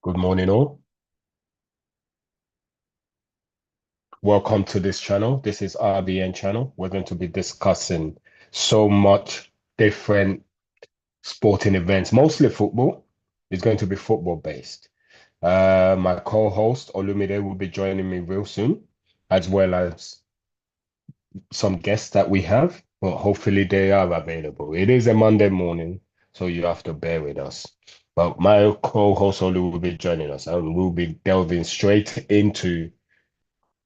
Good morning, all. Welcome to this channel. This is RBN channel. We're going to be discussing so much different sporting events, mostly football. It's going to be football based. My co-host Olumide will be joining me real soon, as well as some guests that we have. But hopefully they are available. It is a Monday morning, so you have to bear with us. But my co-host Olu will be joining us, and we'll be delving straight into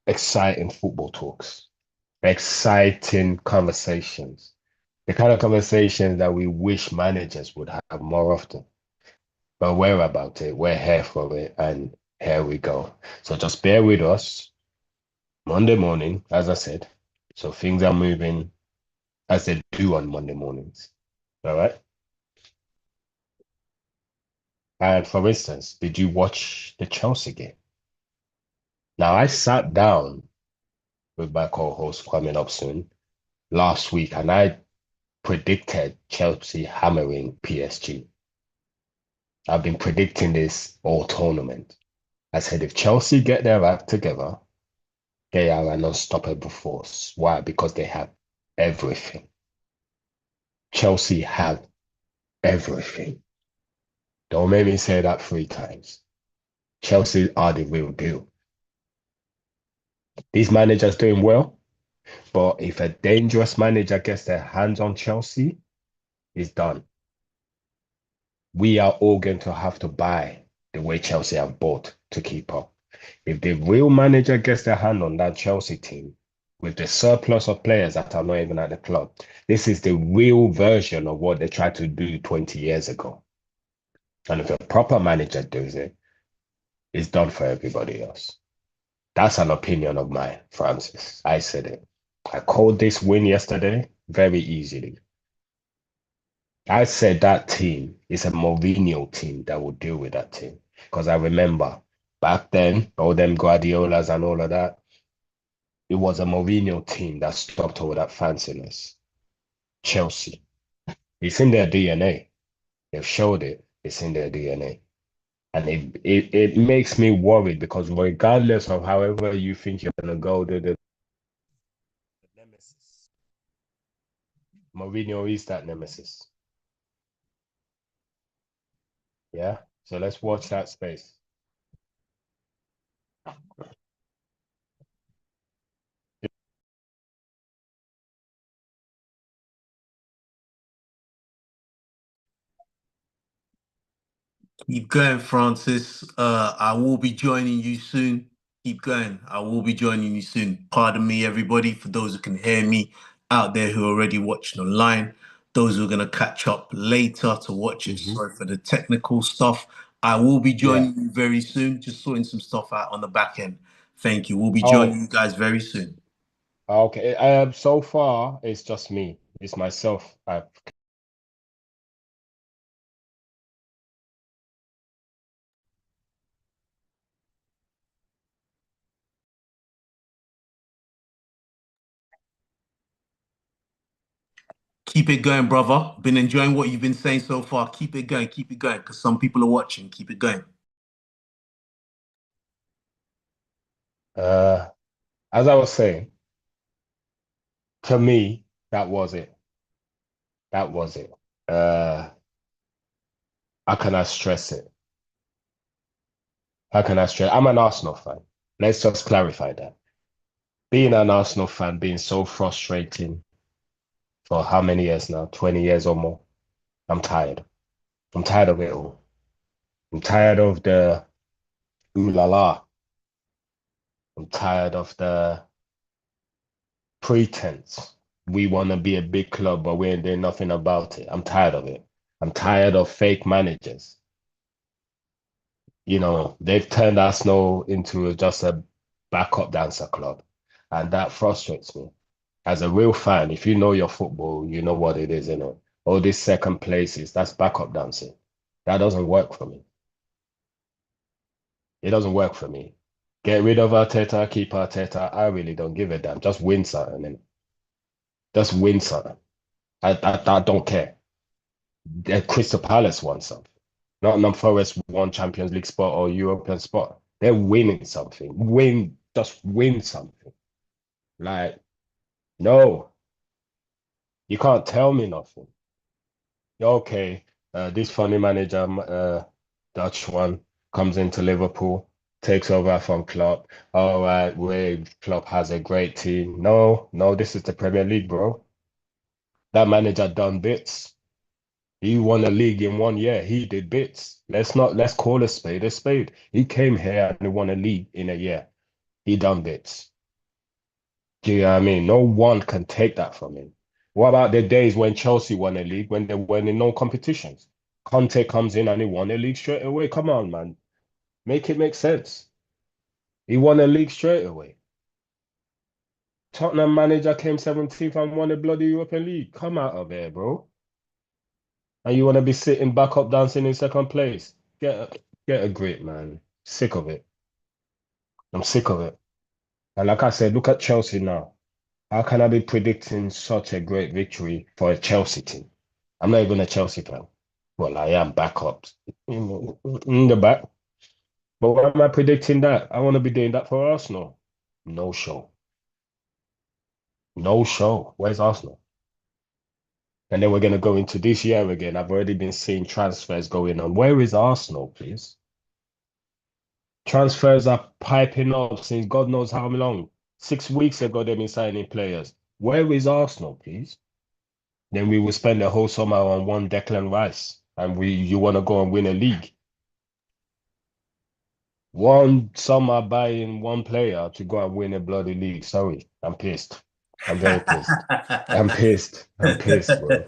exciting football talks, exciting conversations, the kind of conversations that we wish managers would have more often. But we're about it, we're here for it, and here we go. So just bear with us. Monday morning, as I said, so things are moving as they do on Monday mornings. All right. And for instance, did you watch the Chelsea game? Now, I sat down with my co host coming up soon last week and I predicted Chelsea hammering PSG. I've been predicting this all tournament. I said if Chelsea get their act together, they are an unstoppable force. Why? Because they have everything. Chelsea have everything. Don't make me say that 3 times. Chelsea are the real deal. These managers doing well, but if a dangerous manager gets their hands on Chelsea, it's done. We are all going to have to buy the way Chelsea have bought to keep up. If the real manager gets their hand on that Chelsea team with the surplus of players that are not even at the club, this is the real version of what they tried to do 20 years ago. And if a proper manager does it, it's done for everybody else. That's an opinion of mine, Francis. I said it. I called this win yesterday very easily. I said that team is a Mourinho team that will deal with that team. Because I remember back then, all them Guardiolas and all of that, it was a Mourinho team that stopped all that fanciness. Chelsea. It's in their DNA. They've showed it. It's in their DNA. And it makes me worried because regardless of however you think you're going to go, the nemesis. Mourinho is that nemesis. Yeah. So let's watch that space. Keep going, Francis. I will be joining you soon. Keep going. I will be joining you soon. Pardon me, everybody, for those who can hear me out there who are already watching online. Those who are going to catch up later to watch it. Mhm. Sorry for the technical stuff. I will be Yeah. joining you very soon. Just sorting some stuff out on the back end. Thank you. We'll be Oh, joining you guys very soon. okay. So far, it's just me. It's myself. Keep it going, brother. Been enjoying what you've been saying so far. Keep it going. Keep it going. Because some people are watching. Keep it going. Uh, as I was saying, to me, that was it. That was it. Uh, how can I stress it? How can I stress? I'm an Arsenal fan. Let's just clarify that. Being an Arsenal fan being so frustrating for how many years now? 20 years or more. I'm tired. I'm tired of it all. I'm tired of the ooh la la. I'm tired of the pretense. We want to be a big club, but we ain't doing nothing about it. I'm tired of it. I'm tired of fake managers. They've turned Arsenal into just a backup dancer club, and that frustrates me. As a real fan, if you know your football, you know what it is, All these second places, that's backup dancing. That doesn't work for me. It doesn't work for me. Get rid of Arteta, keep Arteta. I really don't give a damn. Just win something, and just win something. I don't care. Crystal Palace won something. Nottingham Forest won Champions League spot or European spot. They're winning something. Just win something. Like, no, you can't tell me nothing. Okay, this funny manager, Dutch one, comes into Liverpool, takes over from Klopp. All right, Klopp has a great team. No, no, this is the Premier League, bro. That manager done bits. He won a league in 1 year. He did bits. Let's call a spade a spade. He came here and he won a league in a year. He done bits. Do you know what I mean? No one can take that from him. What about the days when Chelsea won a league when they were in no competitions? Conte comes in and he won a league straight away. Come on, man. Make it make sense. He won a league straight away. Tottenham manager came 17th and won a bloody European League. Come out of here, bro. And you want to be sitting back up dancing in second place. Get a grip, man. Sick of it. I'm sick of it. And like I said, look at Chelsea now. How can I be predicting such a great victory for a Chelsea team? I'm not even a Chelsea fan. Well, I am backups in the back. But why am I predicting that? I want to be doing that for Arsenal. No show. No show. Where's Arsenal? And then we're going to go into this year again. I've already been seeing transfers going on. Where is Arsenal, please? Transfers are piping up since God knows how long. 6 weeks ago, they've been signing players. Where is Arsenal, please? Then we will spend the whole summer on one Declan Rice, and you want to go and win a league. One summer buying one player to go and win a bloody league. Sorry, I'm pissed. I'm very pissed. I'm pissed. I'm pissed, bro.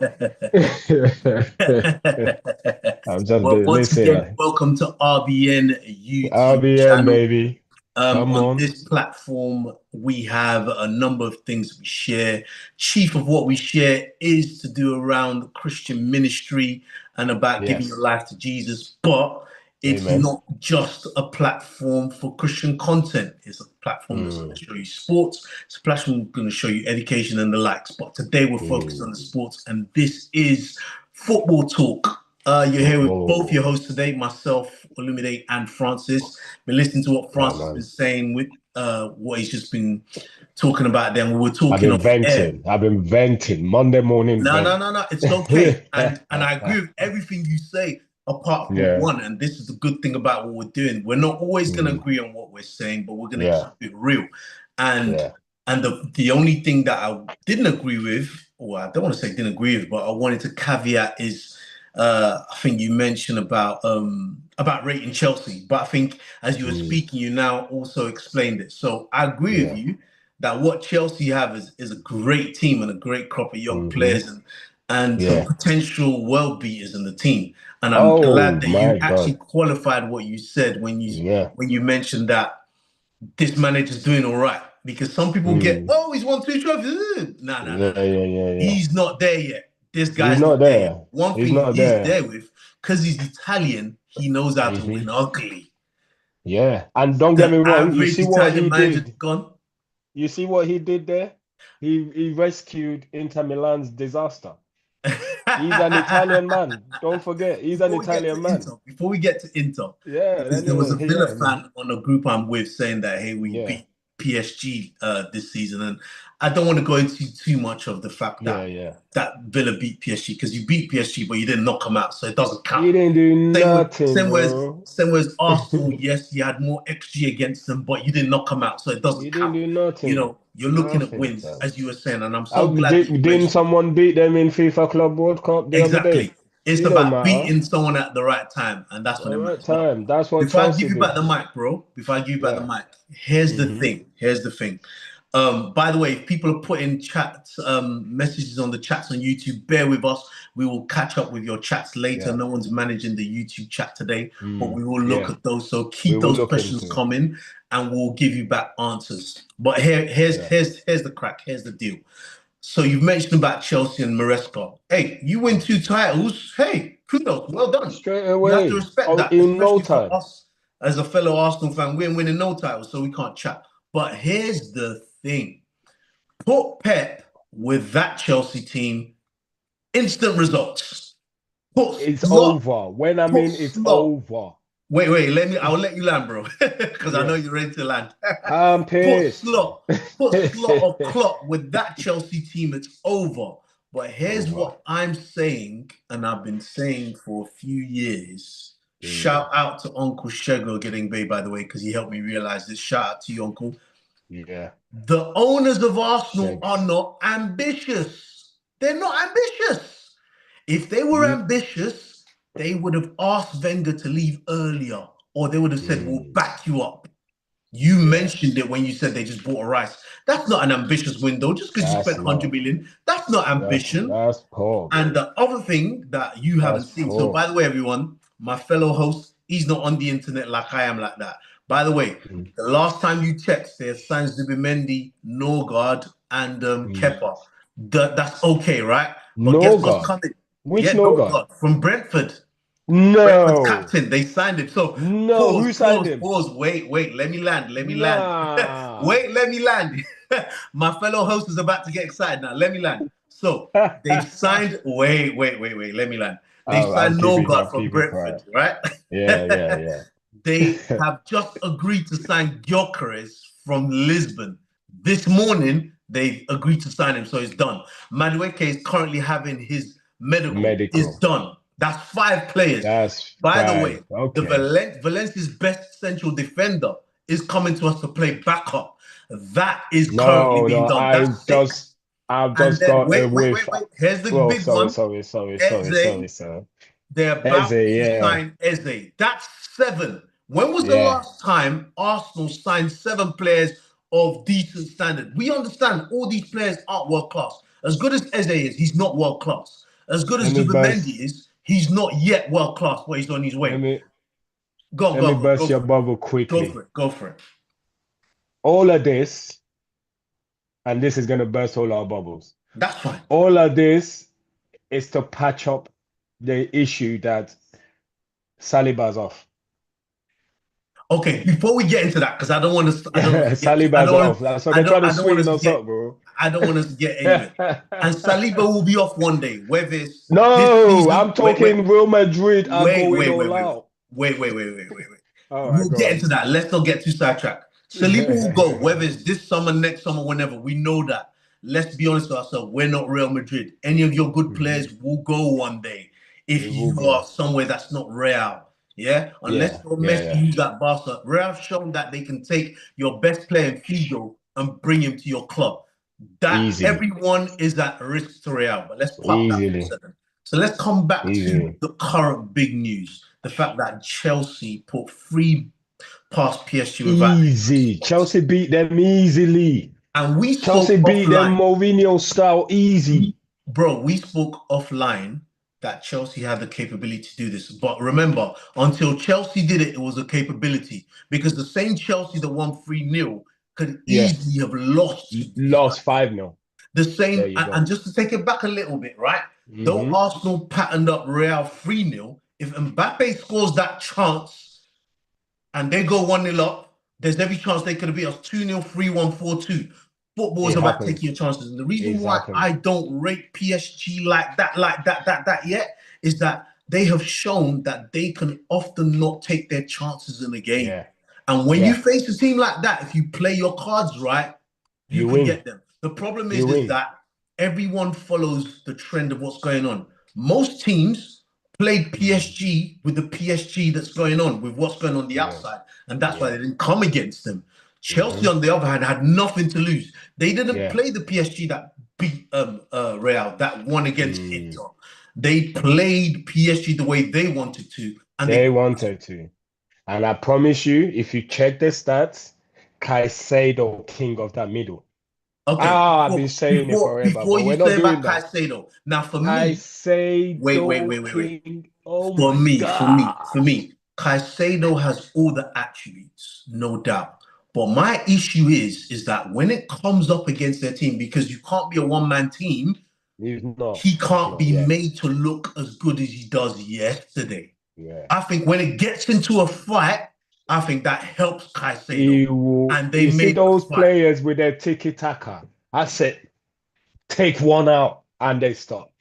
I'm just Well, once again, listen. welcome to RBN YouTube RBN, channel. baby. Come On on. this platform, we have a number of things we share. Chief of what we share is to do around Christian ministry and about giving your Yes. life to Jesus. But it's Amen. not just a platform for Christian content. It's a platform that's going Mm, to show you sports. It's a platform going to show you education and the likes. But today we're focused on the mm. sports, and this is Football Talk. You're here with both your Oh, hosts today, myself, Olumide, and Francis. Been listening to what yeah, Francis has been man. saying with what he's just been talking about. Then we were I've talking been off air. venting. I've been venting. Monday morning No, no, vent. no, no. It's okay. And I agree with everything you say, apart from Yeah. one. And this is the good thing about what we're doing. We're not always going to Mm, agree on what we're saying, but we're going to keep yeah. it real. And Yeah. the only thing that I didn't agree with, or I don't want to say didn't agree with, but I wanted to caveat is I think you mentioned about rating Chelsea. But I think as you were Mm, speaking, you now also explained it. So I agree with yeah. you that what Chelsea have is a great team and a great crop of young Hmm. players and some Yeah. potential world beaters in the team. And I'm Oh glad that my you actually God. qualified what you said Yeah. when you mentioned that this manager's doing all right. Because some people get, Mm, oh, he's won 2 trophies. No, no, no, yeah. no. Yeah. Yeah. Yeah. He's not there yet. This He's guy's not not there yet. there. One He's thing not he is there. there with, because he's Italian, he knows how to Hmm. win ugly. Yeah. And don't get me The wrong. You average see what Italian he manager's did. gone. You see what he did there. He rescued Inter Milan's disaster. He's an Italian man. Don't forget, he's an Italian man. Before we get to Inter, Yeah. because there was a Villa Yeah. fan on the group I'm with saying that hey, we Yeah. beat PSG this season, and I don't want to go into too much of the fact Yeah. that Yeah. Villa beat PSG because you beat PSG, but you didn't knock them out, so it doesn't count. He didn't do Same with nothing, same with bro. same with Arsenal. Yes, you had more XG against them, but you didn't knock them out, so it He doesn't didn't count. do You nothing. know, you're looking at Nothing, wins, fam. as you were saying, and I'm so glad that you Didn't mentioned it. someone beat them in FIFA Club World Cup the other day? Exactly. It's It don't about matter. beating someone at the right time, and that's when The it right matters. But time. That's what before I give Chelsea you back did. the mic, bro, before I give you back the Yeah. mic, here's the Hmm. thing. Here's the thing. By the way, if people are putting chats, messages on the chats on YouTube, bear with us. We will catch up with your chats later. Yeah. No one's managing the YouTube chat today, but Mm. we will look Yeah. at those. So We keep will those look questions into it. coming, and we'll give you back answers. But Yeah. here's the crack. Here's the deal. So you've mentioned about Chelsea and Maresca. Hey, you win 2 titles. Hey, kudos, well done. Straight You have to away. respect Oh, that, in no especially for time. us as a fellow Arsenal fan. We ain't winning no titles, so we can't chat. But here's the thing: put Pep with that Chelsea team, instant results. Put It's slot. over. When I Put mean it's slot. over. Wait. I'll let you land, bro, because I know Yeah. you're ready to land. I'm Put pissed. slot. Put slot or clock with that Chelsea team. It's over. But here's Over. what I'm saying, and I've been saying for a few years. Mm, Shout out to Uncle Shego getting paid, by the way, because he helped me realize this. Shout out to you, Uncle. yeah. The owners of Arsenal are Shags. not ambitious. They're not ambitious. If they were You ambitious, they would have asked Wenger to leave earlier, or they would have said, "We'll mm, back you up." You yeah. mentioned it when you said they just bought a Rice. That's not an ambitious window just because you That's spent 100 not. million. That's not ambition. That's poor, And bro. the other thing that you haven't That's seen, so poor. by the way, everyone, my fellow host, he's not on the internet like I am like that. By the way, Mm, the last time you checked, there's signed Zubimendi, Norgard, and mm. Kepa. That's okay, right? But No guess what's God. coming? Which Yeah, no God? Norgard from Brentford. Brentford's No. captain. They signed him. So No. Who signed him? pause. Wait. Let me land. Let me land. Nah. Wait, let me land. My fellow host is about to get excited now. Let me land. So they've signed. Wait. Let me land. They I'm signed keeping. Norgard I'm from keeping Brentford, quiet. right? Yeah. They have just agreed to sign Gyökeres from Lisbon. This morning, they've agreed to sign him, so it's done. Madueke is currently having his medical. It's Medical. done. That's 5 players. That's By the way, five. Okay. Valencia's best central defender is coming to us to play backup. That is currently No, being no. done. That's 6. I've And just then got a whiff. wait. Here's the Well, big one. Eze, sorry. they're about Eze, to yeah. sign Eze. That's 7. When was the Yeah. last time Arsenal signed 7 players of decent standard? We understand all these players aren't world class. As good as Eze is, he's not world class. As good Let as me Zubimendi burst. is, he's not yet world class, but he's on his Let way. me Go, let me go, go, burst go your for it. bubble Go for quickly. it. Go for it. All of this, and this is gonna burst all our bubbles. That's fine. All of this is to patch up the issue that Saliba's off. Okay, before we get into that, because I don't want us to get too, Saliba's off. So they're trying to I don't want sweeten us to us get, up, bro. I don't want us to get anywhere. And Saliba will be off one day, whether it's this No, season. I'm talking Real Madrid are Wait, going wait, wait, all wait, out. wait. All right, We'll go get on. into that. Let's not get too sidetracked. Saliba will go, whether it's this summer, next summer, whenever. We know that. Let's be honest with ourselves. We're not Real Madrid. Any of your good players will go one day if It will you are go. somewhere that's not Real. Yeah, unless Yeah, you're yeah, Messi, yeah. who's at Barca. Real have shown that they can take your best player in Figo and bring him to your club. That Easily, everyone is at risk to Real. But let's park that for a easily, second. So let's come back to easily. the current big news: the fact that Chelsea put 3 past PSG without any Easy. response. Chelsea beat them easily. And we Chelsea spoke beat them offline. Mourinho style easy. We spoke offline that Chelsea had the capability to do this. But remember, until Chelsea did it, it was a capability because the same Chelsea that won 3-0 could Yeah, easily have lost to these lost guys. 5-0. The There same, you and go. just to take it back a little bit, right? Though Hmm. Arsenal patterned up Real 3-0, if Mbappe scores that chance and they go 1-0 up, there's every chance they could have beat us 2-0, 3-1, 4-2. Football is It about taking happens. your chances. And the reason It's why happened. I don't rate PSG like that yet is that they have shown that they can often not take their chances in a game. Yeah, And when you yeah. face a team like that, if you play your cards right, you You can win. get them. The problem You is win. that everyone follows the trend of what's going on. Most teams played Mm. PSG with the PSG that's going on, with what's going on the Yeah, outside, and that's why they yeah. didn't come against them. Chelsea, Hmm. on the other hand, had nothing to lose. They didn't Yeah. play the PSG that beat Real, that won against Mm. Inter. They played PSG the way they wanted to, and they They got. wanted to. And I promise you, if you check the stats, Caicedo, king of that middle. Okay, Ah, I've been saying it forever, before but you we're not say doing about that. Caicedo, now for me, Caicedo, wait. king. Oh my For gosh. me, Caicedo has all the attributes, no doubt. But my issue is that when it comes up against their team, because you can't be a one-man team, He's not. he He's can't not be yet. made to look as good as he does yesterday. Yeah. I think when it gets into a fight, I think that helps Caicedo. He will. And they You see made the those fight. players with their tiki taka. I said, take one out and they stop.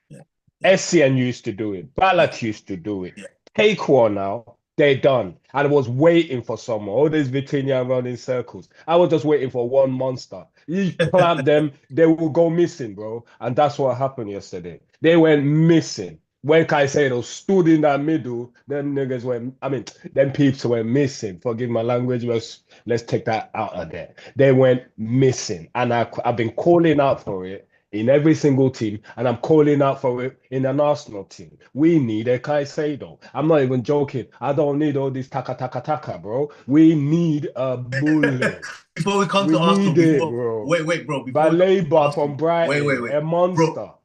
Yeah. Essien used to do it. Yeah, Ballack used to do it. yeah. Take one now. They're done. And I was waiting for someone. All this Vitinha running circles. I was just waiting for one monster. You clamp them, they will go missing, bro. And that's what happened yesterday. They went missing. When Caicedo stood in that middle, them niggas went, I mean, them peeps were missing. Forgive my language, let's take that out of there. They went missing. And I've been calling out for it in every single team, and I'm calling out for it in an Arsenal team. We need a Caicedo. I'm not even joking. I don't need all this taka, bro. We need a bullet. Before we come We to Arsenal, need it, bro. wait, bro. Before Baleba from Brighton, wait, a monster. bro.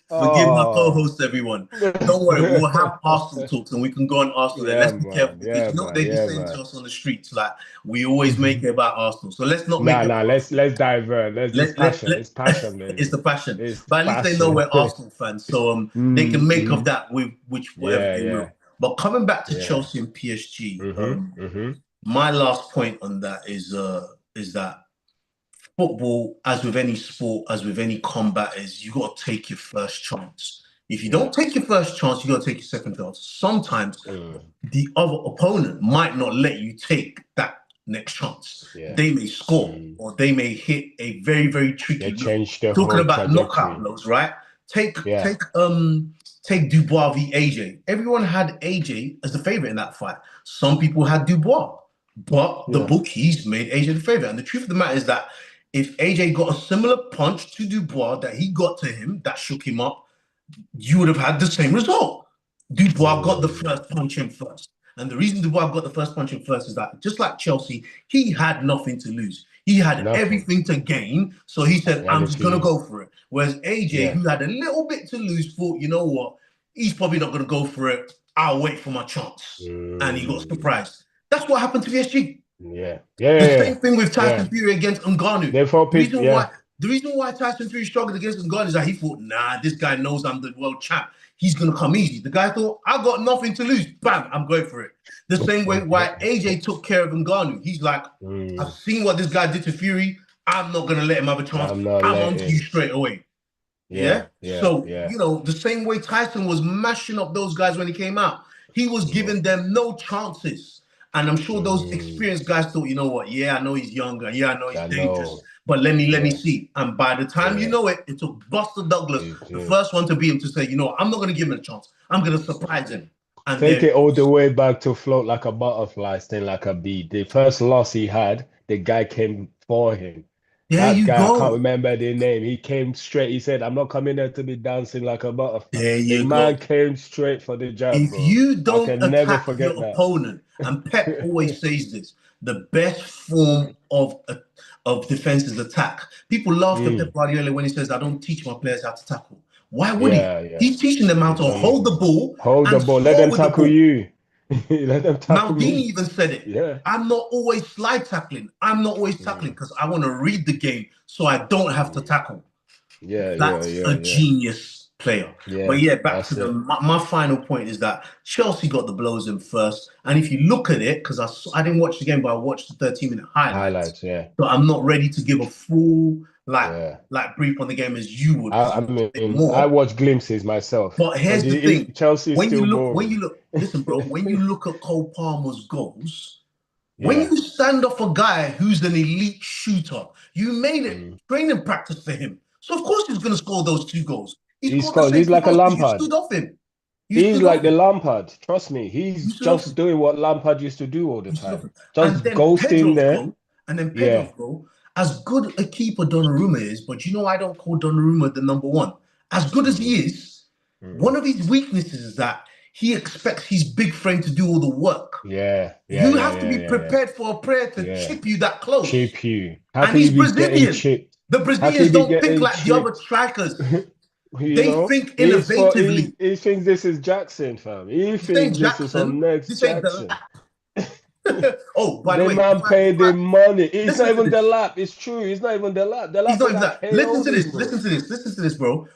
Forgive my co-host, everyone. Don't worry, we'll have Arsenal talks and we can go on Arsenal. Yeah, Let's be man. careful because you know what they be saying to us on the streets, like we always make it about Arsenal. So let's not make it. Let's divert. It's passion. It's passion, man. It's the passion. It's but at least they know we're Arsenal fans, so they can make of that with whatever they will. But coming back to Chelsea and PSG, my last point on that is that football, as with any sport, as with any combat, is you got to take your first chance. If you don't take your first chance, you got to take your second chance. Sometimes the other opponent might not let you take that next chance. Yeah. They may score or they may hit a very, very tricky. Talking about knockout blows, right? Take Dubois v AJ. Everyone had AJ as the favorite in that fight. Some people had Dubois, but the bookies made AJ the favorite. And the truth of the matter is that if AJ got a similar punch to Dubois that he got to him, that shook him up, you would have had the same result. Dubois got the first punch in first. And the reason Dubois got the first punch in first is that, just like Chelsea, he had nothing to lose. He had everything to gain. So he said, I'm just going to go for it. Whereas AJ, who had a little bit to lose, thought, you know what? He's probably not going to go for it. I'll wait for my chance. And he got surprised. That's what happened to PSG. The same thing with Tyson Fury against Ngannou. The reason why Tyson Fury struggled against Ngannou is that he thought, nah, this guy knows I'm the world champ. He's going to come easy. The guy thought, I got nothing to lose. Bam, I'm going for it. The same way why AJ took care of Ngannou. He's like, I've seen what this guy did to Fury. I'm not going to let him have a chance. I'm on to you straight away. So, you know, the same way Tyson was mashing up those guys when he came out. He was giving them no chances. And I'm sure those experienced guys thought, you know what? Yeah, I know he's younger. Yeah, I know he's dangerous. But let me see. And by the time you know it, it took Buster Douglas, the first one to beat him, to say, you know, I'm not going to give him a chance. I'm going to surprise him. And take it all the way back to float like a butterfly, sting like a bee. The first loss he had, the guy came for him. There you go. I can't remember the name. He came straight. He said, I'm not coming there to be dancing like a butterfly. There you the man came straight for the jab, If bro. you don't attack your opponent, and Pep always says this, the best form of defense is attack. People laugh at Pep Guardiola when he says, I don't teach my players how to tackle. Why would he? He's teaching them how to hold the ball. Let them tackle you. Let them tackle Maldini even said it. I'm not always slide tackling. I'm not always tackling because I want to read the game so I don't have to tackle. That's a genius player. But back to my final point is that Chelsea got the blows in first. And if you look at it, because I didn't watch the game, but I watched the 13-minute highlights. So I'm not ready to give a full brief on the game as you would. I watched glimpses myself. But here's the thing: Chelsea when you look, listen, bro. When you look at Cole Palmer's goals, when you stand off a guy who's an elite shooter, you made it training practice for him. So of course he's going to score those 2 goals. He's like a Lampard. You stood off him. He's like the Lampard. Trust me. He's just doing what Lampard used to do all the time. Just ghosting there. And then Pedro's goal. As good a keeper Donnarumma is, but you know I don't call Donnarumma the number 1. As good as he is, one of his weaknesses is that he expects his big frame to do all the work. You have to be prepared for a player to chip you that close. Chip you. And he's Brazilian. The Brazilians don't think like the other strikers. They think innovatively. He thinks this is Jackson, fam. He thinks this is some next Jackson. Oh, by the way, man paid the money. It's not even the lap. It's true. It's not even the lap. The lap. Listen to this, bro.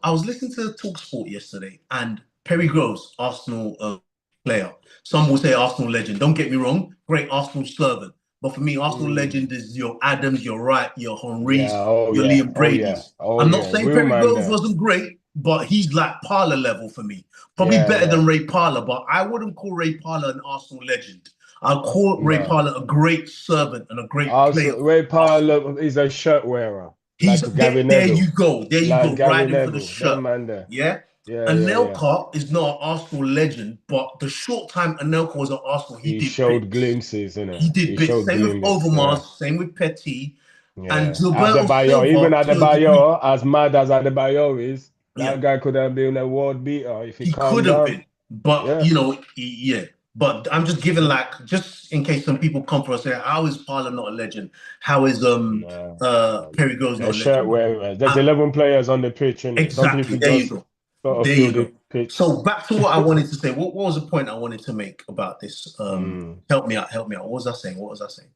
I was listening to TalkSport yesterday, and Perry Groves, Arsenal player. Some will say Arsenal legend. Don't get me wrong. Great Arsenal servant. But for me, Arsenal Mm. legend is your Adams, your Wright, your Yeah, Henrys, oh your yeah, Liam oh yeah, Brady's. oh I'm not yeah. saying Real Perry man Groves there. wasn't great, but he's like Parler level for me. Probably Yeah, better yeah. than Ray Parler, but I wouldn't call Ray Parler an Arsenal legend. I'll call Ray No. Parler a great servant and a great player Also, Ray for Arsenal. Powell is a shirt wearer, He's like there, Gary there you Neville. go. There you Like go, Gary riding for the Neville. That shirt. man there. Yeah. Yeah, yeah, yeah. Anelka is not an Arsenal legend, but the short time Anelka was at Arsenal, he He did showed bits. glimpses, He innit? did He bits. showed Same with glimpses. Yeah. Overmars, same with Petit and Yeah. Gilberto Adebayo, even Silva to a degree. Adebayo, as mad as Adebayo is, Yeah, that guy could have been a world beater if he he could calmed have down. been, but Yeah. yeah. But I'm just giving like just in case some people come for us say, how is Parler not a legend? How is Nah. Perry Groves They're not a shirt legend? wearers. There's I, 11 players on the pitch, innit? Some exactly. people There you just go. got to There fill you the go. pitch. So back to what I wanted to say. What was the point I wanted to make about this? Mm. Help me out. Help me out. What was I saying? What was I saying?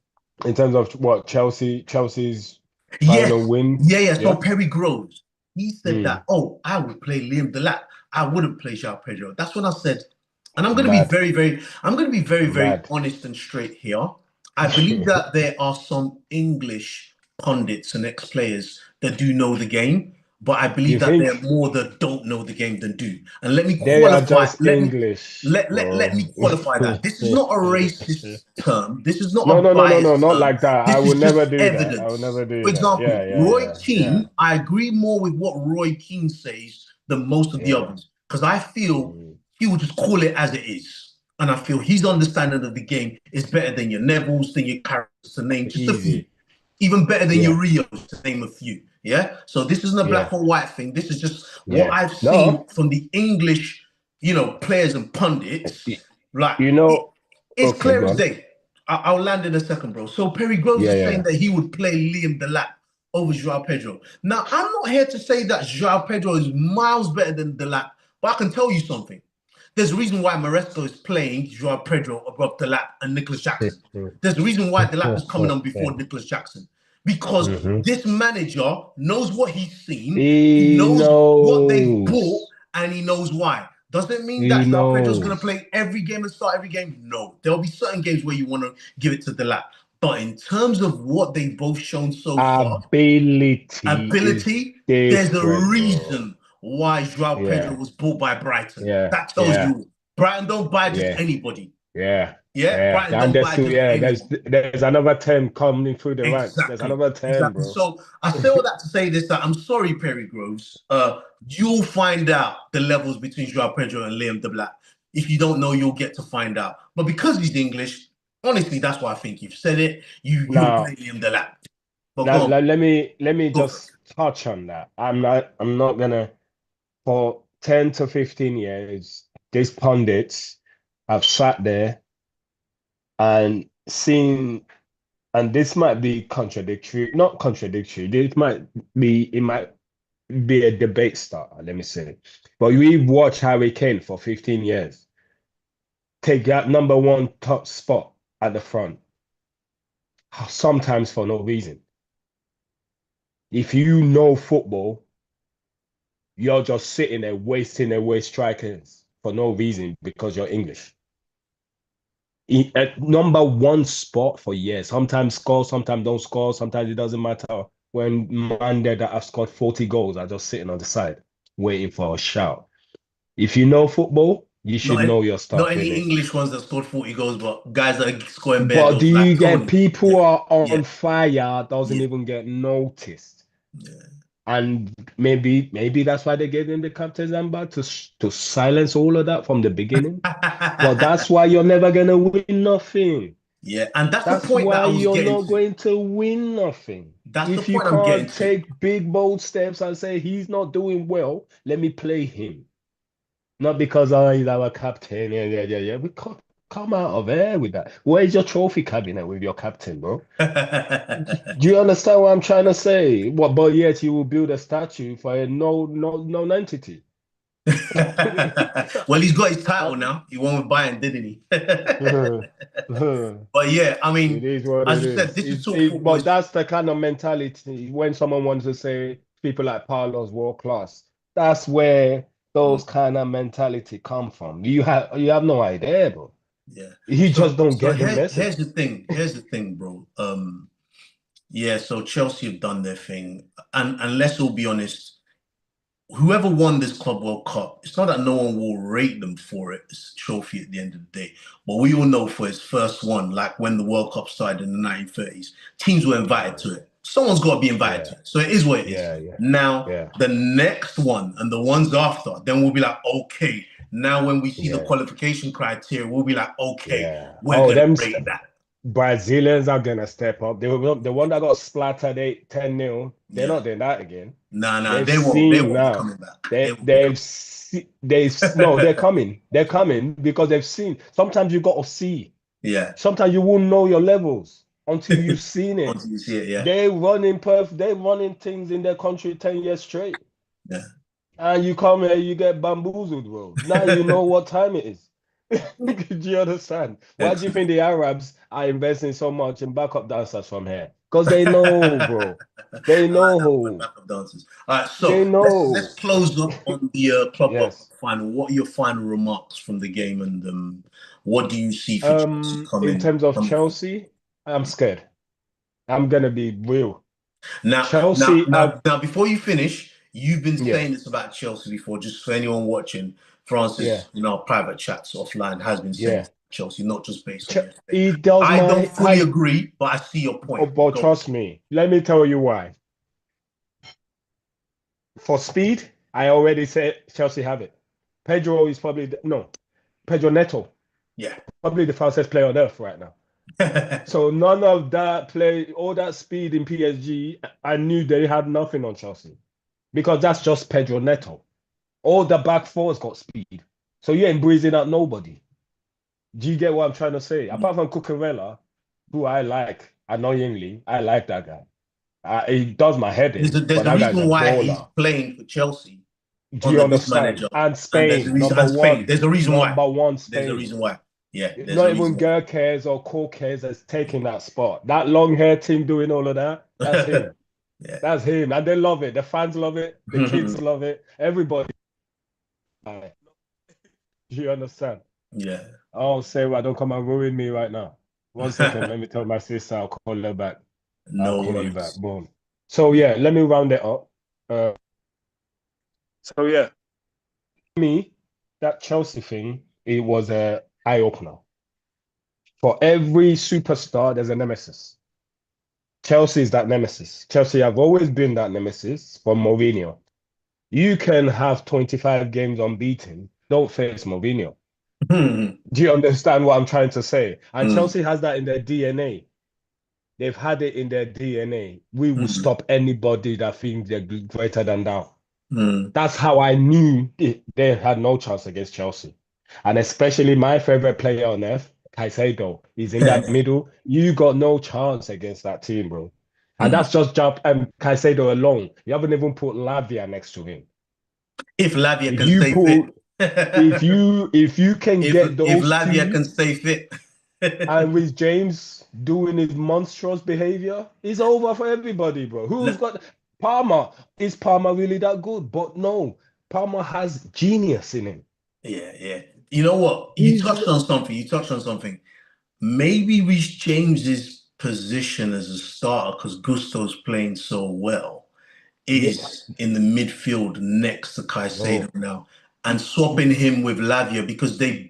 In terms of what Chelsea's Yes. final win, Yeah, yeah. So yeah. Perry Groves, he said Mm. that, oh, I would play Liam Delap. I wouldn't play João Pedro. That's when I said, and Mad, I'm going to be very, very mad. honest and straight here. I believe that there are some English pundits and ex-players that do know the game, but I believe You that there are think more that don't know the game than do. And let me they are qualify, just English, let me bro? qualify that. This is not a racist term. This is not No, a no, no, no, no, biased not term. like that. I This is would never just do that. I would evidence. never do For that. example, Yeah, yeah, Roy yeah, yeah, Keane, I agree more with what Roy Keane says than most of the yeah. others because I feel Mm. he will just call it as it is. And I feel his understanding of the game is better than your Neville's, than your Carroll's, to name just a few. Easy. Even better than your Yeah, Rios, to name a few. Yeah. So this isn't a yeah, black or white thing. This is just what yeah. I've seen No, from the English, players and pundits. y- Like you know. it's Okay, clear go as on. day. I'll land in a second, bro. So Perry Groves Yeah, is yeah, saying yeah. that he would play Liam Delap over Joao Pedro. Now, I'm not here to say that Joao Pedro is miles better than Delap, but I can tell you something. There's a reason why Maresco is playing Joao Pedro above Delap and Nicholas Jackson. There's a reason why Delap is coming on before Nicholas Jackson. Because Mm-hmm. this manager knows what he's seen, he He knows what they've bought, knows. and he knows why. Does it mean He that Joao Pedro is going to knows. play every game and start every game? No. There'll be certain games where you want to give it to Delap. But in terms of what they've both shown so far, Ability is ability, there's a different, bro. reason why Joao Pedro Yeah, was bought by Brighton. yeah, That tells yeah, you Brighton don't buy just yeah, anybody. yeah, Yeah, yeah. Brighton And don't there's buy still, just yeah, anyone. there's another term coming through the ranks. There's Exactly. another term, Exactly. bro. So I say all that to say this that I'm sorry, Perry Groves. You'll find out the levels between Joao Pedro and Liam de Black. If you don't know, you'll get to find out. But because he's English, honestly, that's why I think you've said it. You'll play Now, Liam de Black. But now go on, let me go for it. just touch on that. I'm not gonna for 10 to 15 years, these pundits have sat there and seen, and this might be contradictory, not contradictory. It might be a debate starter, let me say. But we've watched Harry Kane for 15 years take that number one top spot at the front, sometimes for no reason. If you know football, you're just sitting there wasting away strikers for no reason because you're English. At number one spot for years. Sometimes score, sometimes don't score, sometimes it doesn't matter. When man there that have scored 40 goals are just sitting on the side waiting for a shout. If you know football, you Not should any, know your not stuff, any innit? English ones that scored 40 goals, but guys that are scoring bare But do goals like you get Tony. people Yeah, who are yeah, on fire doesn't yeah. even get noticed? Yeah. And maybe that's why they gave him the captain's armband to silence all of that from the beginning. But that's why you're never gonna win nothing. Yeah, and that's the That's point that why I was you're getting not to. going to win nothing. That's the If you point I'm getting can't to. take big, bold steps and say he's not doing well, let me play him. Not because he's our captain. Yeah, yeah, yeah, yeah. We can't come out of there with that. Where's your trophy cabinet with your captain, bro? Do you understand what I'm trying to say? What, but yet you will build a statue for a no entity. Well, he's got his Uh, title now. He won with Bayern, didn't he? it But yeah, I mean, is what as it you said, is. this is talk football. But that's the kind of mentality when someone wants to say people like Paolo's world class. That's where those kind of mentality come from. You have no idea, bro. Yeah. He just don't So get the message. here's the thing. Here's the thing, bro. Yeah, so Chelsea have done their thing. And let's all be honest, whoever won this Club World Cup, it's not that no one will rate them for it. It's a trophy at the end of the day. But we all know for its first one, like when the World Cup started in the 1930s, teams were invited to it. Someone's got to be invited Yeah, to it. So it is what it is. yeah, yeah, Now, yeah, the next one and the ones after, then we'll be like, okay. Now, when we see the yeah, qualification criteria, we'll be like, okay, yeah. we're Oh, going to rate that. Brazilians are gonna step up. They were the one that got splattered 8-10-0. They're Yeah. not doing that again. Nah, They've they seen won't be now. coming back. They They won't be they've coming. se- they've no, they're coming. They're coming because they've seen. Sometimes you got to see. Yeah. Sometimes you won't know your levels until you've seen it. Until you see it, yeah. They're running things in their country 10 years straight. Yeah. And you come here, you get bamboozled, bro. Now you know what time it is. Do you understand? Why do you Excellent. think the Arabs are investing so much in backup dancers from here? Because they know, bro. They I like that know. backup dancers. All right, They so let's know. close up on the Club World Cup Yes. final. What are your final remarks from the game, and what do you see for Chelsea In coming terms of coming forward? Chelsea, I'm scared. I'm gonna be real. Now, now, Chelsea, now, now, before you finish, you've been yeah, saying this about Chelsea before. Just for anyone watching, yeah, Francis, in our private chats offline, has been saying yeah. this about Chelsea, not just based on yesterday. He does I don't my fully agree, but I see your point. but Go. trust me. Let me tell you why. For speed, I already said Chelsea have it. Pedro is probably no, Pedro Neto, Yeah. probably the fastest player on earth right now. So none of that play, all that speed in PSG, I knew they had nothing on Chelsea because that's just Pedro Neto. All the back fours got speed. So you ain't breezing out nobody. Do you get what I'm trying to say? Apart from Cucurella, who I like, annoyingly, I like that guy. He does my head in, but There's a that guy's a reason why he's baller. playing for Chelsea Do you under this understand? manager, And and there's a Spain, reason. number And Spain, one, there's a reason why. number one There's a Spain. reason why. Yeah, there's a Not even reason why. Gurkes or Corkes has taken that spot. That long hair team doing all of that, that's him. Yeah. That's him. And they love it. The fans love it. The kids love it. Everybody. Do you understand? Yeah. Oh, Sarah, don't come and ruin me right now. 1 second. Let me tell my sister I'll call her back. I'll No call you back. worries. Boom. So yeah, let me round it up. Uh, so yeah, me, that Chelsea thing, it was a eye opener. For every superstar, there's a nemesis. Chelsea is that nemesis. Chelsea have always been that nemesis from Mourinho. You can have 25 games unbeaten. Don't face Mourinho. Do you understand what I'm trying to say? And Chelsea has that in their DNA. They've had it in their DNA. We will stop anybody that thinks they're greater than that. That's how I knew they had no chance against Chelsea. And especially my favorite player on earth, Caicedo, is in that middle. You got no chance against that team, bro. And that's just Caicedo alone. You haven't even put Lavia next to him. If Lavia If can you stay put, fit. if you can get If those Lavia two, can stay fit. and with James doing his monstrous behavior, it's over for everybody, bro. Who's got Palmer? Is Palmer really that good? But no, Palmer has genius in him. Yeah. You know what? You He's touched on something. You touched on something. Maybe Reece James's position as a starter, because Gusto's playing so well, yeah, is in the midfield next to Caicedo bro. now, and swapping him with Lavia, because they've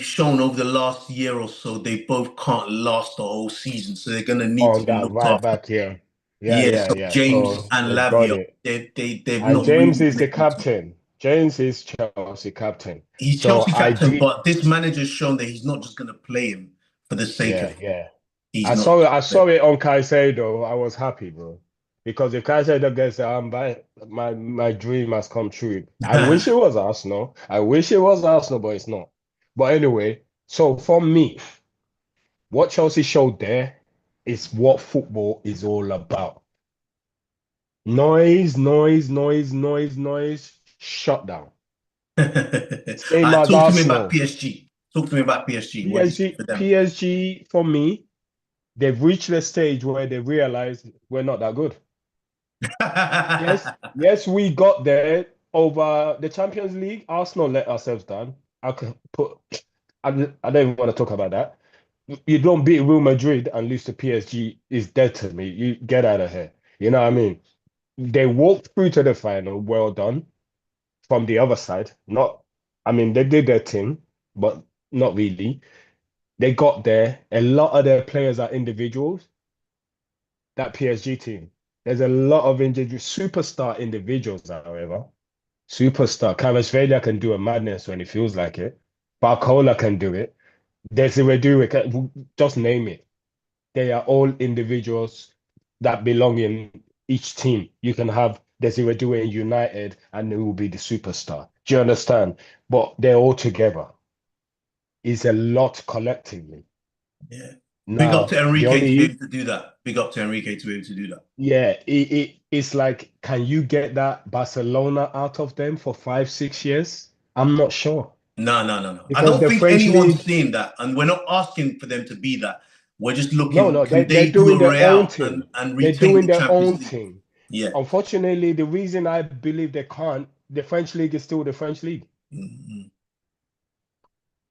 shown over the last year or so they both can't last the whole season, so they're gonna need to On be that looked right after. back here. Yeah, Yeah, yeah, so yeah. James So and they've got Lavia, it. they've And not James really is the clicked into it. captain. James is Chelsea captain. He's So Chelsea I captain, did, but this manager's shown that he's not just gonna play him for the sake of yeah, it. yeah. He's I not saw it. just I playing. saw it on Caicedo. I was happy, bro. Because if Caicedo gets the armband, my dream has come true. I wish it was Arsenal. I wish it was Arsenal, but it's not. But anyway, so for me, what Chelsea showed there is what football is all about. Noise, noise, noise, noise, noise. Shut down. Same as Talk to me about Arsenal. PSG. Talk to me about PSG. What do you see PSG, for them? PSG for me, they've reached the stage where they realize we're not that good. Yes, yes, we got there over the Champions League. Arsenal let ourselves down. I could put I don't even want to talk about that. You don't beat Real Madrid and lose to PSG is dead to me. You get out of here. You know what I mean? They walked through to the final. Well done from the other side. Not, I mean, they did their thing, but not really. They got there. A lot of their players are individuals. That PSG team. There's a lot of individual superstar individuals, however. Superstar. Kvaratskhelia can do a madness when he feels like it. Barcola can do it. Desiree Doué can just name it. They are all individuals that belong in each team. You can have Desiree Doué in United and it will be the superstar. Do you understand? But they're all together. It's a lot collectively. Yeah. Big up to Now, the Enrique to be only able to do that. Big up to Enrique to be able to do that. yeah, it's like, can you get that Barcelona out of them for 5, 6 years? I'm not sure. No. I Because don't the think French anyone's league, seeing that, and we're not asking for them to be that. We're just no, looking, no, can they're they do doing a their own Real thing. and They're retain doing the their Champions own League? thing. Yeah. Unfortunately, the reason I believe they can't, the French league is still the French league. Mhm.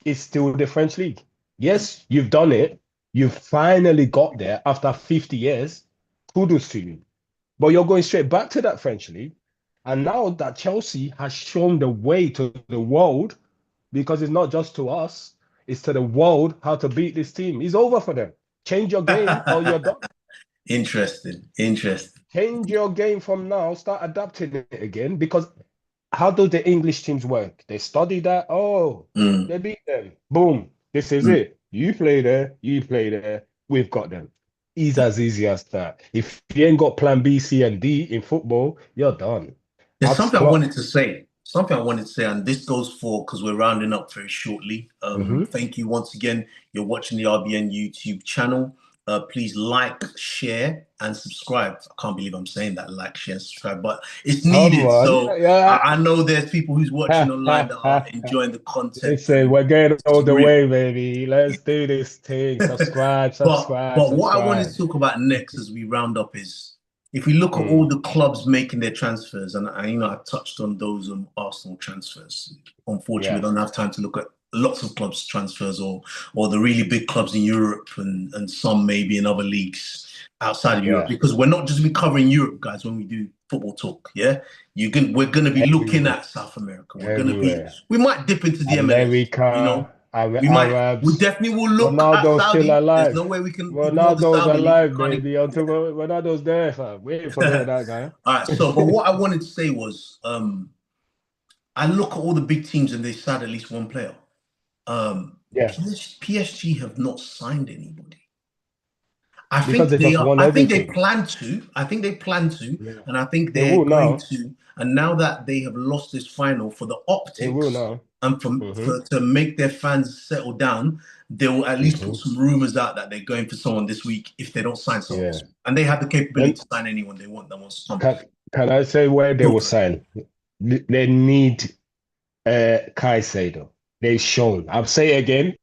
It's still the French league. Yes, you've done it. You've finally got there after 50 years. Kudos to you. But you're going straight back to that French league. And now that Chelsea has shown the way to the world, because it's not just to us, it's to the world how to beat this team. It's over for them. Change your game or you're done. Interesting. Change your game from now, start adapting it again. Because how do the English teams work? They study that. Oh, Mm, they beat them. Boom. This is mm. it. You play there, you play there. We've got them. It's as easy as that. If you ain't got plan B, C, and D in football, you're done. There's Ask something I wanted Klopp. to say. Something I wanted to say, and this goes for because we're rounding up very shortly. Hmm. Thank you once again. You're watching the RBN YouTube channel. Please like, share, and subscribe. I can't believe I'm saying that. Like, share, and subscribe, but it's Come needed. on. So Yeah. I know there's people who's watching online that are enjoying the content, Listen, and we're getting it's all the real. way, baby. Let's do this thing. Subscribe, But subscribe, but what I wanted to subscribe. talk about next as we round up is if we look at Mm, all the clubs making their transfers, and I touched on those Arsenal transfers. Unfortunately, we yeah, don't have time to look at lots of clubs transfers or the really big clubs in Europe and some maybe in other leagues outside of Europe yeah. because we're not just be covering Europe, guys, when we do football talk. Yeah, we're gonna be looking Everywhere, at South America. everywhere. We might dip into the MLS, you know. America, We Arabs. definitely will look at Ronaldo's still Saudi. There's no alive. way we can ignore the Ronaldo's Saudi league. We alive, can't baby. Until Ronaldo's there, fam. We ain't forgetting ignore. that guy. All right. So, but what I wanted to say was, I look at all the big teams and they signed at least one player. Yeah, PSG have not signed anybody. because they just won I think they everything. plan to. I think they plan to, Yeah, and I think they they're will going now. to. And now that they have lost this final for the They will optics now. and Hmm. to make their fans settle down, they will at least put Hmm. some rumors out that they're going for someone this week if they don't sign someone Yeah. this week. And they have the capability When to sign anyone they want that wants to come. can can I say where they will Look, sign? They need Caicedo. They've shown. I'll say it again.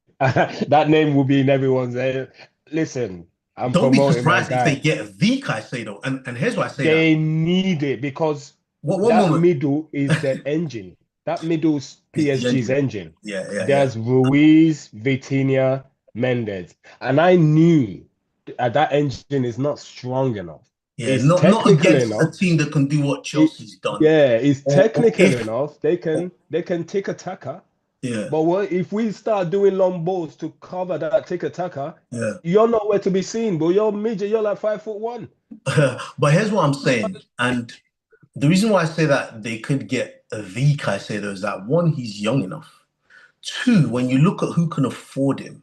That name will be in everyone's head. Listen, I'm don't be promoting my surprised if they guy. get the Caicedo. And here's why I say that. They need it because One that moment. middle is the engine. That middle's It's the PSG's engine. engine. Yeah. There's Ruiz, Vitinha, Mendes. And I knew that engine is not strong enough. Yeah, It's not technical against a enough. team that can do what It, Chelsea's done. yeah, it's Or technical if enough. They can take a tacker. yeah, But if we start doing long balls to cover that tick attacker, yeah. you're nowhere to be seen, but you're midget, you're like 5'1". But here's what I'm saying, and the reason why I say that they could get a V Caicedo is that one, he's young enough. Two, when you look at who can afford him,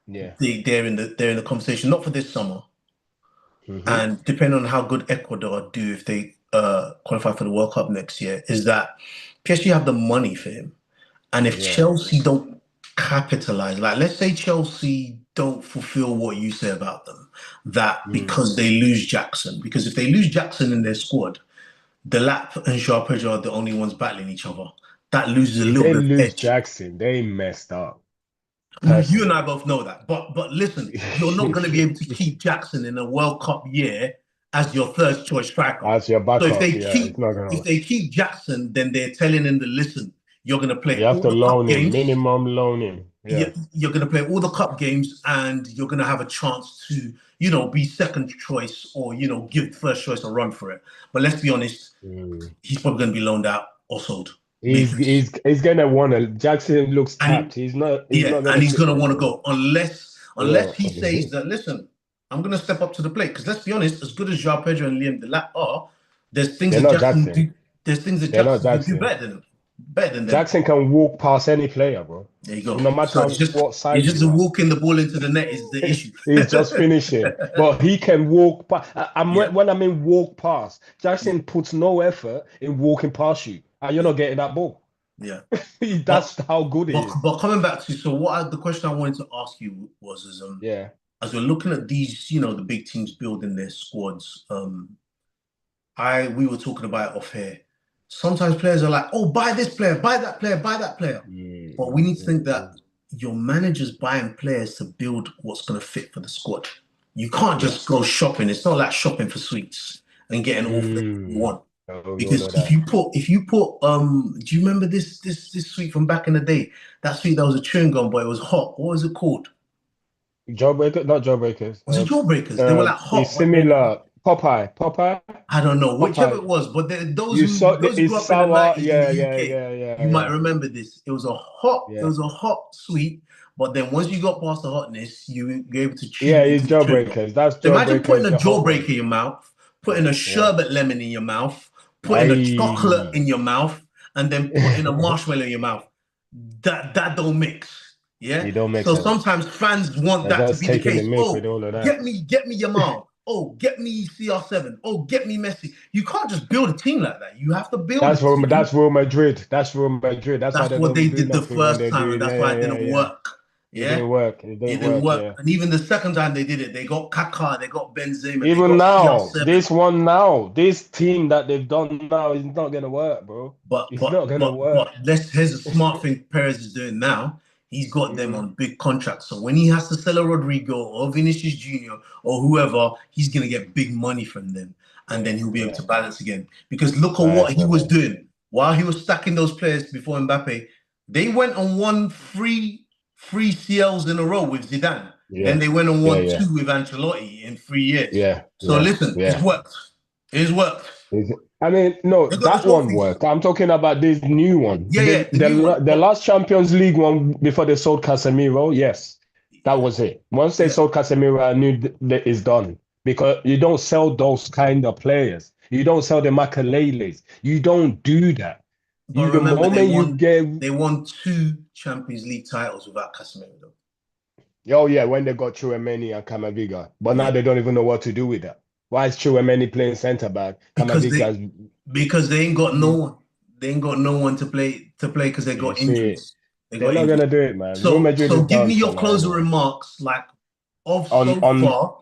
Yeah. they're in the conversation, not for this summer. Hmm. And depending on how good Ecuador do if they qualify for the World Cup next year, is that PSG have the money for him. And if Yeah. Chelsea don't capitalize, like let's say Chelsea don't fulfill what you say about them, that Mm. because they lose Jackson, because if they lose Jackson in their squad, Delap and Joao Pedro are the only ones battling each other. That loses a If little they bit of lose edge. Jackson, they messed up, You and I personally. both know that. But listen, you're not going to be able to keep Jackson in a World Cup year as your third choice striker. As your So backup, yeah, it's not if gonna. they keep Jackson, then they're telling him to listen. You're going to You play have all to the cup loan him, games. minimum loan him. Yeah. you're going to play all the cup games and you're going to have a chance to, be second choice or, give first choice a run for it. But let's be honest, Mm. he's probably going to be loaned out or sold He's because, he's he's gonna wanna. Jackson looks and tapped. He's not yeah, gonna and he's sit going to there, want to bro. go unless Yeah. he says that, listen, I'm going to step up to the plate. Because let's be honest, as good as Joao Pedro and Liam Delap are, there's things They're that not Jackson Jackson. do. There's things that They're not Jackson can do Jackson. better than them. Jackson can walk past any player, bro. There you go. No So matter what it's size just you the are. walking the ball into the net is the issue. He's just finishing. But he can walk past. Yeah, When I mean walk past, Jackson puts no effort in walking past you, and you're yeah, not getting that ball. yeah. But That's how good he is. but coming back to the question I wanted to ask you was Yeah. as we're looking at these, the big teams building their squads, we were talking about it off here. Sometimes players are like, oh, buy this player, buy that player, buy that player. Mm, But we mm, need to think mm, that mm. your manager's buying players to build what's going to fit for the squad. You can't just go Yes. shopping. It's not like shopping for sweets and getting all flavors you Mm. want. Oh, you Because know that. if you put do you remember this sweet from back in the day? That sweet that was a chewing gum, but it was hot. What was it called? Jawbreaker, not Jawbreakers. Was it Jawbreakers? They were like It's hot, but then similar. Popeye. Popeye. I don't know, whichever it Popeye. was, but You saw those who it's grew up in the sour. 90s in the Yeah, yeah, UK, yeah, yeah, you might yeah, remember this. It yeah. was a hot sweet, but then once you got past the hotness, you were able to chew Yeah, it's into the chewing gum. Jawbreakers. That's So imagine putting Jawbreakers, a the hot jawbreaker one. in your mouth, putting a Yeah. sherbet lemon in your mouth, putting a chocolate Aye. in your mouth, and then putting a marshmallow in your mouth. That don't mix. Yeah. It don't make So sense. sometimes fans want They're that to just be the taking the case. mick with Oh, all of that. get me Yamal. Oh, get me CR7. Oh, get me Messi. You can't just build a team like that. You have to build a team. That's Real Madrid. That's Real Madrid. That's why That's they what they don't do did the nothing when first they time, do. and that's why Yeah, it yeah, didn't yeah. work. It Yeah, didn't work. It it didn't didn't work. work. Yeah. And even the second time they did it, they got Kaká, they got Benzema, they Even got now, CR7. this team that they've done now is not gonna work, bro. But It's but not gonna but but work. let's here's a smart thing Perez is doing now. He's got them Mm, on big contracts. So when he has to sell a Rodrigo or Vinicius Jr. or whoever, he's gonna get big money from them. And then yeah, he'll be able yeah. to balance again. Because look at what Nice he one, was man. doing while he was stacking those players before Mbappe. They went on one three CLs in a row with Zidane. Then Yeah, they went on yeah, one yeah, two with Ancelotti in 3 years. yeah, So yeah, listen, it's yeah. worked. It's worked. I mean, no, They got the that one trophies. worked. I'm talking about this new one. Yeah, yeah, the new one. The last Champions League one before they sold Casemiro. Yes, that Yeah, was it. Once they yeah. sold Casemiro, I knew that it's done because you don't sell those kind of players. You don't sell the Makaleles. You don't do that. But You the remember, moment you get they won two Champions League titles without Casemiro, though. oh yeah when they got Chouameni and Camavinga, but now Yeah, they don't even know what to do with that. Why is Chouameni playing centre back? because Camavinga, they ain't got no you, one. They ain't got no one to play because they you got see. injuries. They They're got not injuries. gonna do it, man. Real So Madrid so is give me done for your now, closing anyway. remarks, like of On so on far.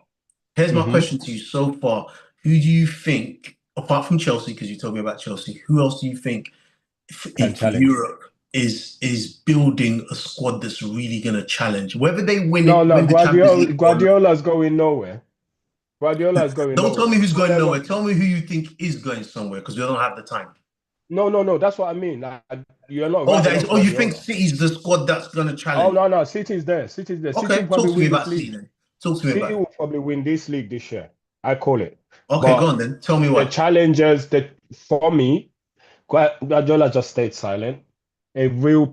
Here's my mhm. question to you so far. Who do you think, apart from Chelsea, because you told me about Chelsea, who else do you think Can for challenge. Europe is building a squad that's really going to challenge, whether they win No, it, no, win the Champions League or not? Guardiola's going nowhere. Guardiola's going Don't tell me nowhere. who's So going they're nowhere. not. Tell me who you think is going somewhere because we don't have the time. No, no, no. That's what I mean. Like, you're not Oh, writing off you think Guardiola. City's the squad that's going to Oh challenge? no, no. City's there. City's there. City Okay, will probably talk to me win this about City league. then. Talk to me City about it. will probably win this league this year. I call it. Okay, go But on then. Tell me the why. challengers that for me, Guardiola just stayed silent. A real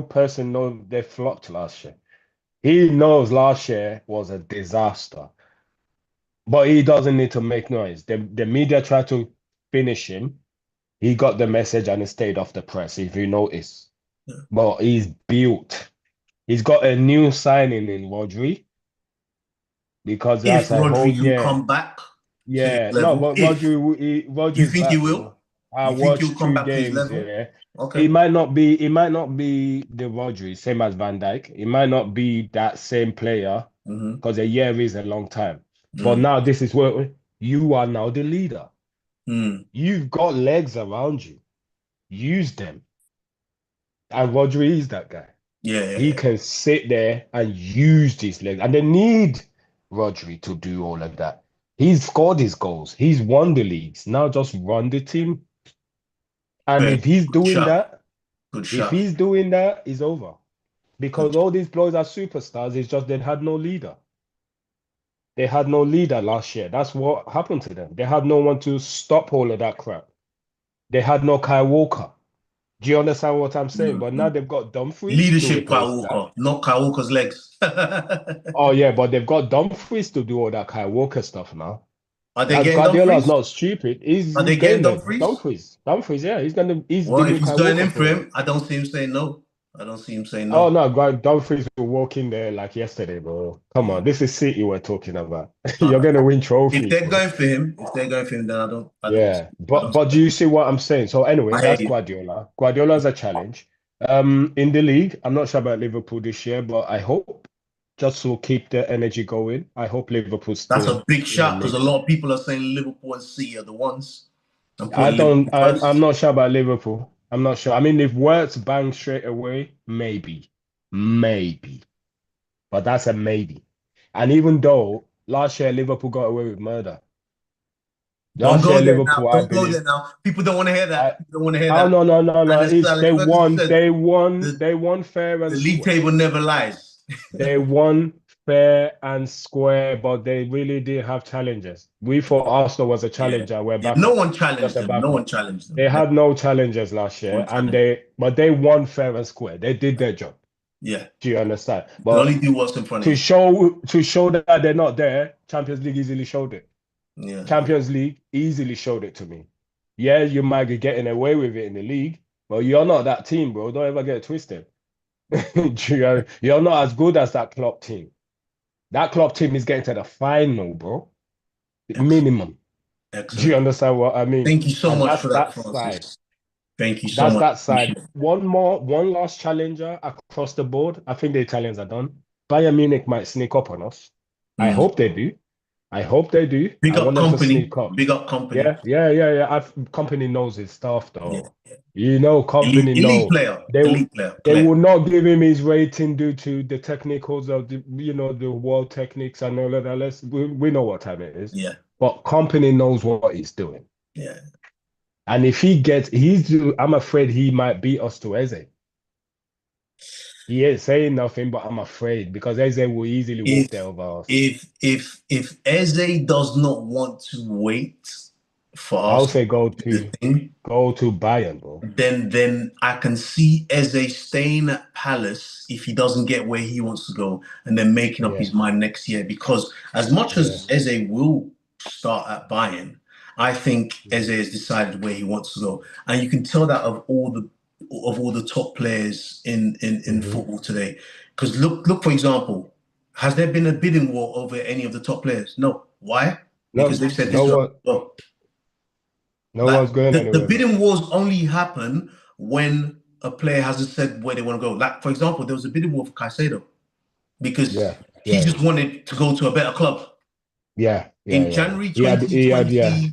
person knows they flopped last year. He knows last year was a disaster, but he doesn't need to make noise. The media tried to finish him. He got the message and he stayed off the press, if you notice. Yeah. But he's built. He's got a new signing in Rodri because If that's a whole Rodri can year. come back to his Yeah, no, level, but if Rodri you is think he back, will, bro. I you think he'll watched come two back to his games. level? Yeah, Okay. it might not be the Rodri, same as Van Dijk. It might not be that same player Mm-hmm. because a year is a long time. But Mm. now this is where you are now the leader. Mm. You've got legs around you. Use them. And Rodri is that guy. Yeah, yeah, He yeah. can sit there and use these legs. And they need Rodri to do all of that. He's scored his goals. He's won the leagues. Now just run the team. And Fair. if he's Good doing shot. that, Good shot. he's over. because all these boys are superstars. It's just they had no leader. They had no leader last year. That's what happened to them. They had no one to stop all of that crap. They had no Kyle Walker. Do you understand what I'm saying? But now they've got Dumfries to Leadership replace Kyle that. Walker, not Kyle Walker's legs. Oh yeah, but they've got Dumfries to do all that Kyle Walker stuff now. Are they That getting Guardiola's Dumfries? not stupid. Are they He's getting getting there. Dumfries? Dumfries, yeah, he's the Well, if new he's Kyle going Walker in for for them. him, I don't see him saying no. I don't see him saying Oh no. no, Dumfries will walk in there like yesterday, bro. Come on, this is City we're talking about. Uh, You're gonna win if trophies, they're bro. going for him, then Yeah, I but don't see do that. you see what I'm saying? So anyway, I hear that's you. Guardiola. Guardiola's a challenge. In the league, I'm not sure about Liverpool this year, but I hope just to keep the energy going. I hope Liverpool's That's still a big in the shot because a mix. lot of people are saying Liverpool and City are the ones. I'm I putting don't. Liverpool I'm first. not sure about Liverpool. I'm not sure. I mean, if Wirtz bang straight away, maybe, but that's a maybe. And even though last year Liverpool got away with murder, Don't last year go there now. Liverpool, I Don't go there believe. now. People don't want to hear I, that. People don't want to hear oh that. no! And as It's Alex they Ferguson won, said, the, they won fair and the league square. table never lies. They won fair and square, but they really did have challenges. We thought Arsenal was a Yeah. challenger. We're Yeah. No backup, one just challenged a them. No one backup. challenged them. They No had no challengers last year, one and challenged. they won fair and square. They did their job. Yeah. Do you understand? You can But only do what's in front of to you. show that they're not there, Champions League easily showed it. Yeah. Champions League easily showed it to me. Yeah, you might be getting away with it in the league, but you're not that team, bro. Don't ever get it twisted. You're not as good as that club team. That club team is getting to the final, bro. Excellent. Minimum. Do you Excellent. understand what I mean? Thank you so And much that's for that, that side. Francis. Thank you so That's much. that side. One last challenger across the board. I think the Italians are done. Bayern Munich might sneak up on us. I Mm. hope they do. I hope they do. Big I up want them to company. sneak up. Big up company. Yeah. Company knows his stuff, Yeah. though. You know, company Elite know. player. They Elite player. they Clear. will not give him his rating due to the technicals of the world techniques and all of that. We know what time it is. Yeah. But company knows what he's doing. Yeah. And if I'm afraid he might beat us to Eze. He ain't saying nothing, but I'm afraid because Eze will easily walk there over us. If Eze does not want to wait for I'll us say to do the thing, go to Bayern, bro. then I can see Eze staying at Palace if he doesn't get where he wants to go, and then making up Yeah, his mind next year. Because as much yeah. as Eze will start at Bayern, I think Eze has decided where he wants to go, and you can tell that of all the top players in Mhm. football today. Because look for example, has there been a bidding war over any of the top players? No. Why? Because No, they've said this no is one, well. no Like one's going the anywhere, bro. bidding wars only happen when a player hasn't said where they want to go. Like for example, there was a bidding war for Caicedo because Yeah, he yeah, just wanted to go to a better club. In yeah. January He had, yeah, 2020,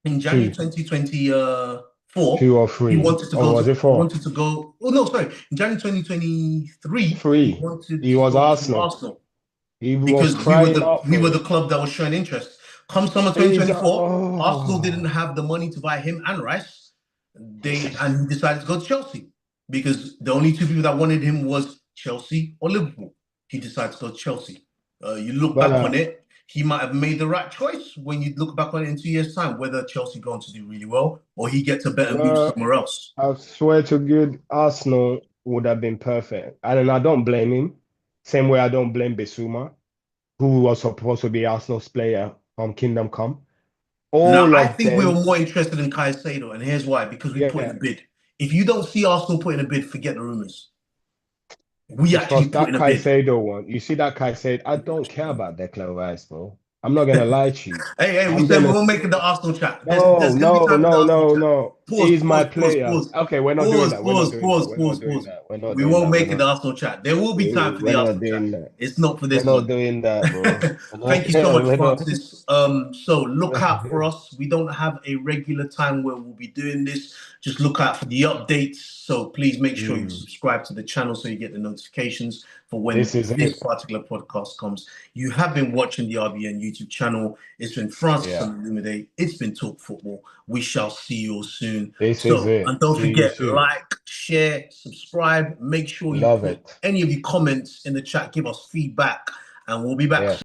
in January two, 2024, two or he three. wanted to Or go was to it he four? wanted to go. Oh no, sorry. In January 2023, he Three. wanted He to was go to Arsenal. Arsenal He was because crying out we for were the it. club that was showing interest. Come summer He's 2024, Arsenal didn't have the money to buy him and Rice. He decided to go to Chelsea because the only two people that wanted him was Chelsea or Liverpool. He decided to go to Chelsea. You look but back on it, he might have made the right choice when you look back on it in 2 years' time, whether Chelsea going to do really well or he gets a better move no, somewhere else. I swear to good, Arsenal would have been perfect. And I don't blame him. Same way I don't blame Bissouma, who was supposed to be Arsenal's player from Kingdom Come. Now, All I of think we were them, more interested in Caicedo, and here's why: because we put in yeah, a bid. If you don't see Arsenal put in a bid, forget the rumors. We actually because put that in a bid. Caicedo one, you see that Caicedo, I don't care about Declan Rice, bro. I'm not gonna lie to you. Hey, we I'm said we gonna won't make it the Arsenal chat. no, There's going to be no, time for the no, Arsenal no, chat. no. Pause, He's my pause, pause, player. pause. Okay, we're not doing Pause, that. We're not pause, doing that. pause, We're pause, not doing pause. that. We're not We doing won't that. make it the Arsenal chat. There will be time for We're the not Arsenal chat. doing that. It's not for We're this not one. doing that, bro. We're not, Thank you so much, we're not. Francis. So look out for us. We don't have a regular time where we'll be doing this. Just look out for the updates. So please make sure you Mm, subscribe to the channel so you get the notifications for when this is this it. particular podcast comes. You have been watching the RBN YouTube channel. It's been Francis Yeah. and Illumide. It's been Talk Football. We shall see you all soon. soon. This is So, it. and don't See you forget, soon. like, share, subscribe. Make sure you Love put it. any of your comments in the chat. Give us feedback, and we'll be back Yeah. soon.